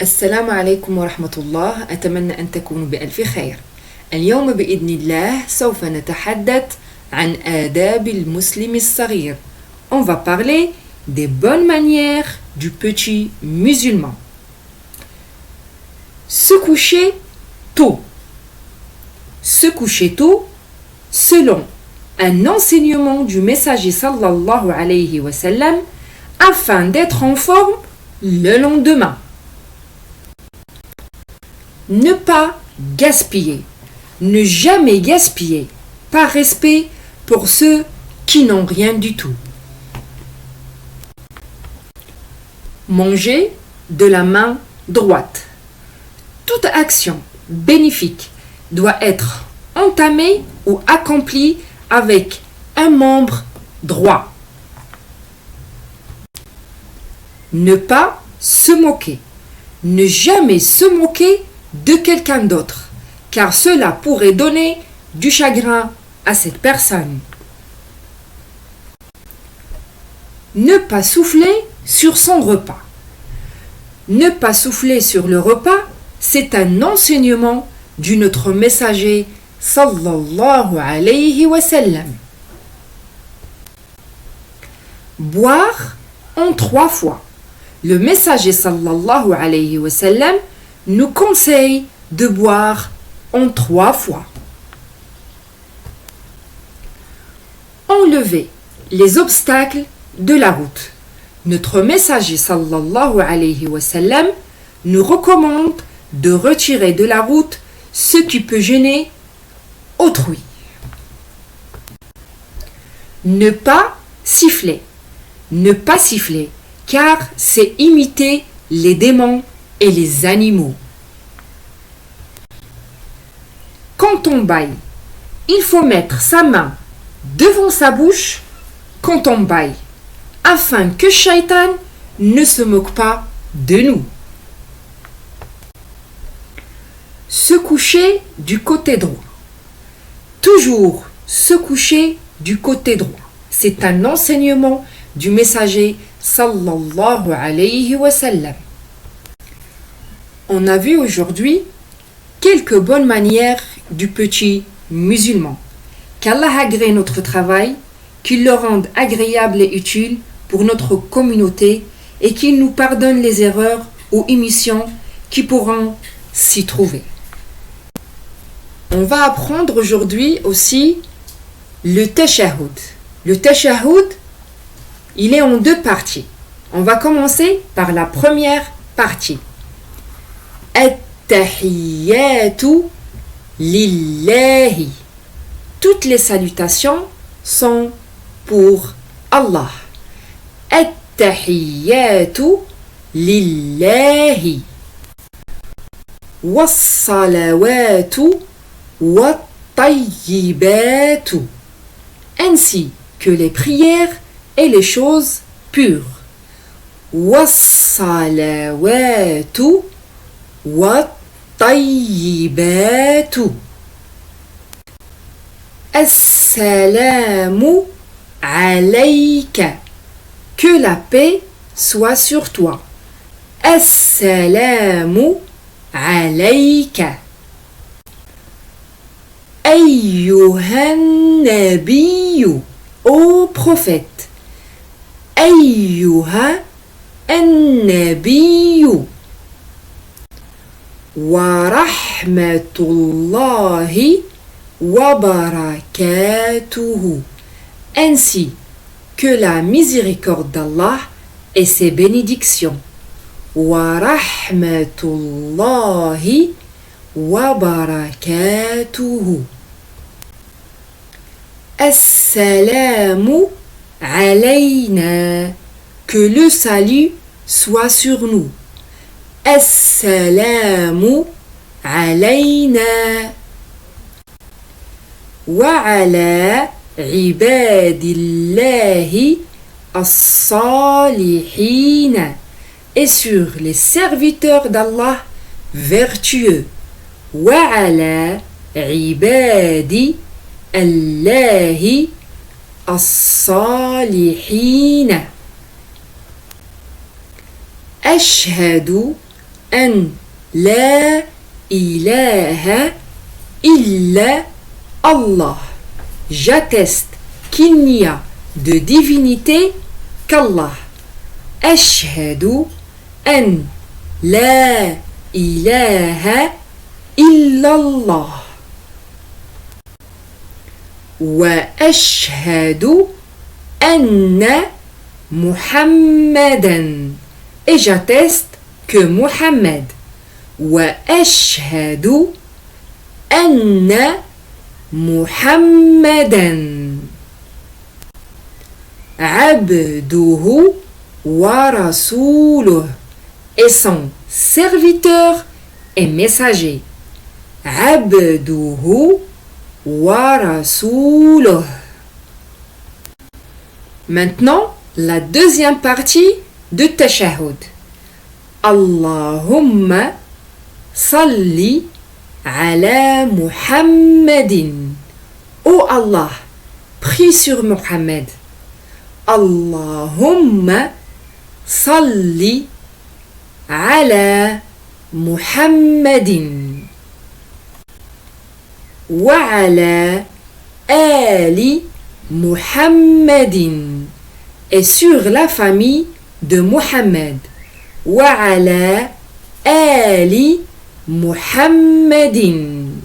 السلام عليكم ورحمة الله. أتمنى أن تكونوا بألف خير. اليوم بإذن الله سوف نتحدث عن آداب المسلم الصغير. On va parler des bonnes manières du petit musulman. Se coucher tôt. Se coucher tôt, selon un enseignement du messager sallallahu alayhi wa sallam, afin d'être en forme le lendemain. Ne pas gaspiller. Ne jamais gaspiller, par respect pour ceux qui n'ont rien du tout. Manger de la main droite. Toute action bénéfique doit être entamée ou accomplie avec un membre droit. Ne pas se moquer. Ne jamais se moquer de quelqu'un d'autre, car cela pourrait donner du chagrin à cette personne. Ne pas souffler sur son repas. Ne pas souffler sur le repas, c'est un enseignement du notre messager sallallahu alayhi wa sallam. Boire en 3 fois. Le messager sallallahu alayhi wa sallam nous conseille de boire en 3 fois. Enlever les obstacles de la route. Notre messager sallallahu alayhi wa sallam nous recommande de retirer de la route ce qui peut gêner autrui. Ne pas siffler. Ne pas siffler, car c'est imiter les démons et les animaux. Quand on bâille, il faut mettre sa main devant sa bouche quand on bâille, afin que Shaitan ne se moque pas de nous. Se coucher du côté droit. Toujours se coucher du côté droit. C'est un enseignement du messager sallallahu alayhi wa sallam. On a vu aujourd'hui quelques bonnes manières du petit musulman. Qu'Allah agrée notre travail, qu'il le rende agréable et utile pour notre communauté et qu'il nous pardonne les erreurs ou émissions qui pourront s'y trouver. On va apprendre aujourd'hui aussi le tashahhud. Le tashahhud, il est en 2 parties. On va commencer par la première partie. At-tahiyyatu lillahi. Toutes les salutations sont pour Allah. At-tahiyyatu lillahi. Was-salawatu wat-tayyibatu. Ainsi que les prières et les choses pures. Was-salawatu wat-tayyibatu. Assalamu alayka. Que la paix soit sur toi. Assalamu alayka. Ayyuhan nabiyyu. Ô prophète. Ayyuha an-nabiyyu. Wa rahmatullahi wa barakatuhu. Ainsi que la miséricorde d'Allah et ses bénédictions. Wa rahmatullahi wa barakatuhu. Assalamu alayna. Que le salut soit sur nous. Assalamu alayna. Wa ala ibadillahi as-salihin. Et sur les serviteurs d'Allah vertueux. Wa ala ibadi Allahi as-salihin. Ashhadu أن لا إله إلا Allah. J'atteste qu'il n'y a de divinité qu'Allah. أشهد أن لا إله إلا الله. وأشهد أن محمدا. Et j'atteste que Muhammad. وأشهد أن محمدا عبده ورسوله et son serviteur et messager. عبده ورسوله. Maintenant, la deuxième partie de Tashahhud. Allahumma salli ala Muhammadin. Oh Allah, prie sur Muhammad. Allahumma salli ala Muhammadin. Wa ala ali Muhammadin. Et sur la famille de Muhammad. Wa ala ali Muhammadin.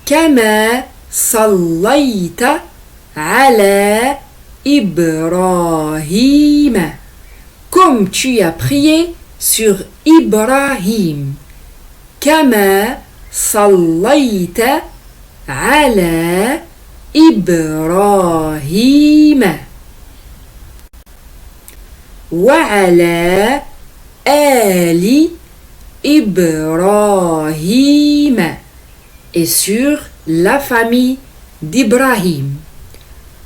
كما صليت على إبراهيم. Comme tu as prié sur Ibrahim. كما صليت على إبراهيم. وعلى آل إبراهيم. Et sur la famille d'Ibrahim.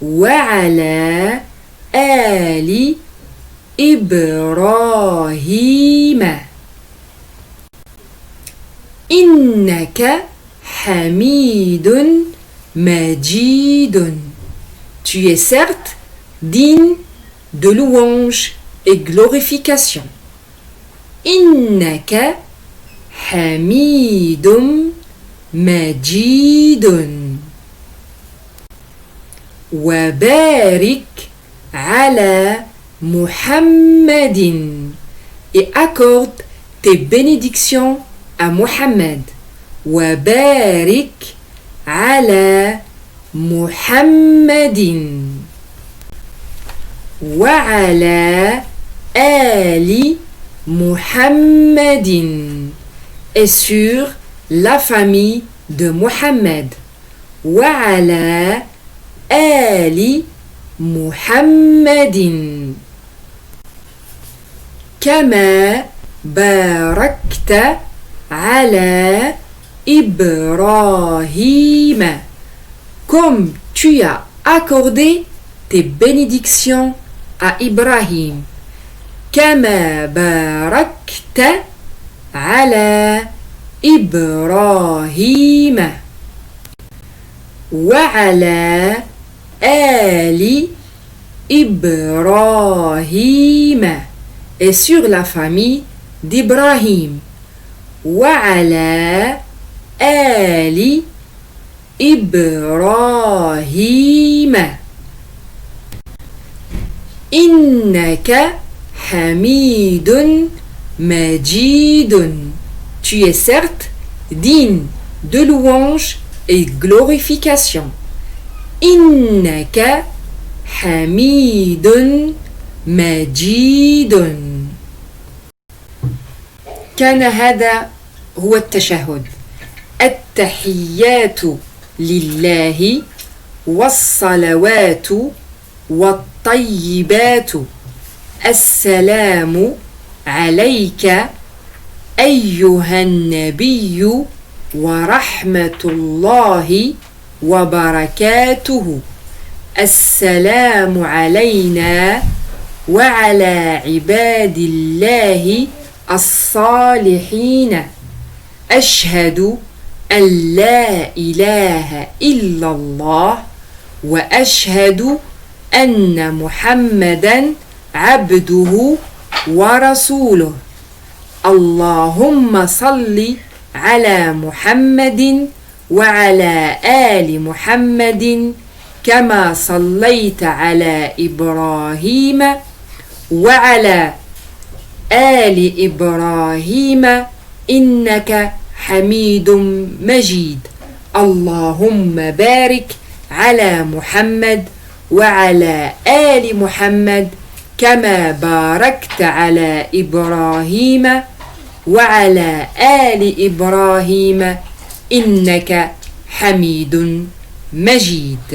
وعلى آل إبراهيم. إنك حميد مجيد. Tu es certes digne de louange et glorification. إنك حميد مجيد. وبارك على محمد. Et accorde tes bénédictions à Muhammad. وبارك على محمد. وعلى آل محمد. Et sur la famille de Muhammad. وعلى آل محمد. كما باركت على إبراهيم. Comme tu as accordé tes bénédictions à Ibrahim. كما باركت على إبراهيم. وعلى آل إبراهيم. Et sur la famille d'Ibrahim. وعلى آل إبراهيم. إنك حميد مجيد. Tu es certes digne de louange et glorification. إنك حميد مجيد. كان هذا هو التشهد. التحيات لله والصلوات والطيبات. السلام عليك أيها النبي ورحمة الله وبركاته. السلام علينا وعلى عباد الله الصالحين. أشهد أن لا إله إلا الله وأشهد أن محمدا عبده ورسوله. اللهم صل على محمد وعلى آل محمد كما صليت على إبراهيم وعلى آل إبراهيم إنك حميد مجيد اللهم بارك على محمد وعلى آل محمد كما باركت على إبراهيم وعلى آل إبراهيم إنك حميد مجيد.